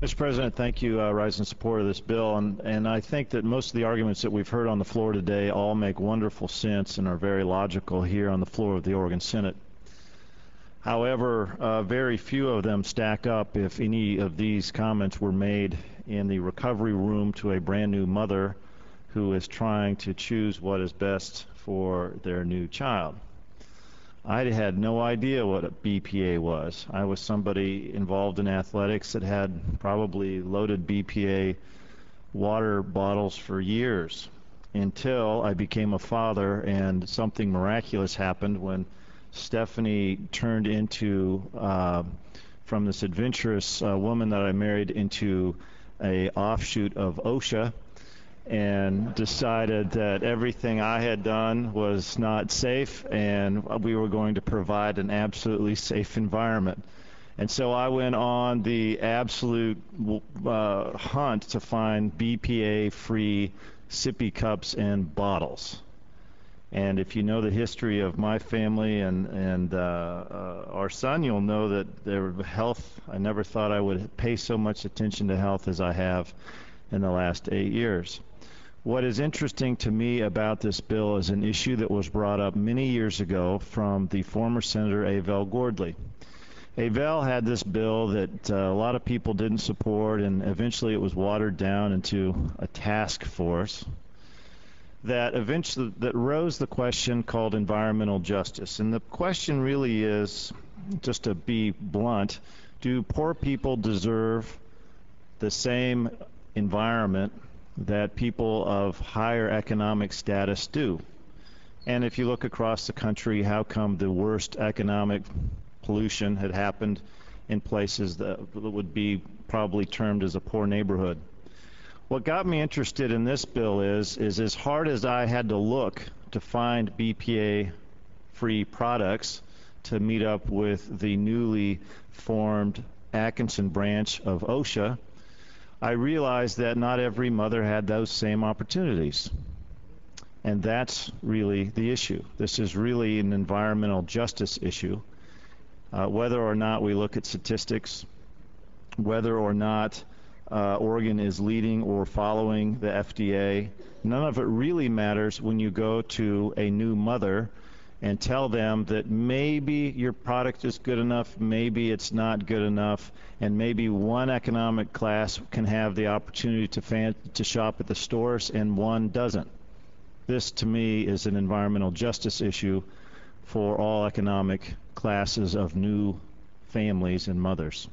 Mr. President, thank you. Rise in support of this bill, and I think that most of the arguments that we've heard on the floor today all make wonderful sense and are very logical here on the floor of the Oregon Senate. However, very few of them stack up if any of these comments were made in the recovery room to a brand new mother who is trying to choose what is best for their new child. I had no idea what a BPA was. I was somebody involved in athletics that had probably loaded BPA water bottles for years until I became a father and something miraculous happened when Stephanie turned into, from this adventurous woman that I married, into an offshoot of OSHA, and decided that everything I had done was not safe and we were going to provide an absolutely safe environment. And so I went on the absolute hunt to find BPA-free sippy cups and bottles. And if you know the history of my family and our son, you'll know that their health, I never thought I would pay so much attention to health as I have in the last 8 years. What is interesting to me about this bill is an issue that was brought up many years ago from the former Senator Avel Gordly. Avel had this bill that a lot of people didn't support, and eventually it was watered down into a task force that rose the question called environmental justice. And the question really is, just to be blunt, do poor people deserve the same environment that people of higher economic status do? And if you look across the country, how come the worst economic pollution had happened in places that would be probably termed as a poor neighborhood? What got me interested in this bill is as hard as I had to look to find BPA-free products to meet up with the newly formed Atkinson branch of OSHA, I realized that not every mother had those same opportunities. And that's really the issue. This is really an environmental justice issue. Whether or not we look at statistics, whether or not Oregon is leading or following the FDA, none of it really matters when you go to a new mother and tell them that maybe your product is good enough, maybe it's not good enough, and maybe one economic class can have the opportunity to shop at the stores and one doesn't. This, to me, is an environmental justice issue for all economic classes of new families and mothers.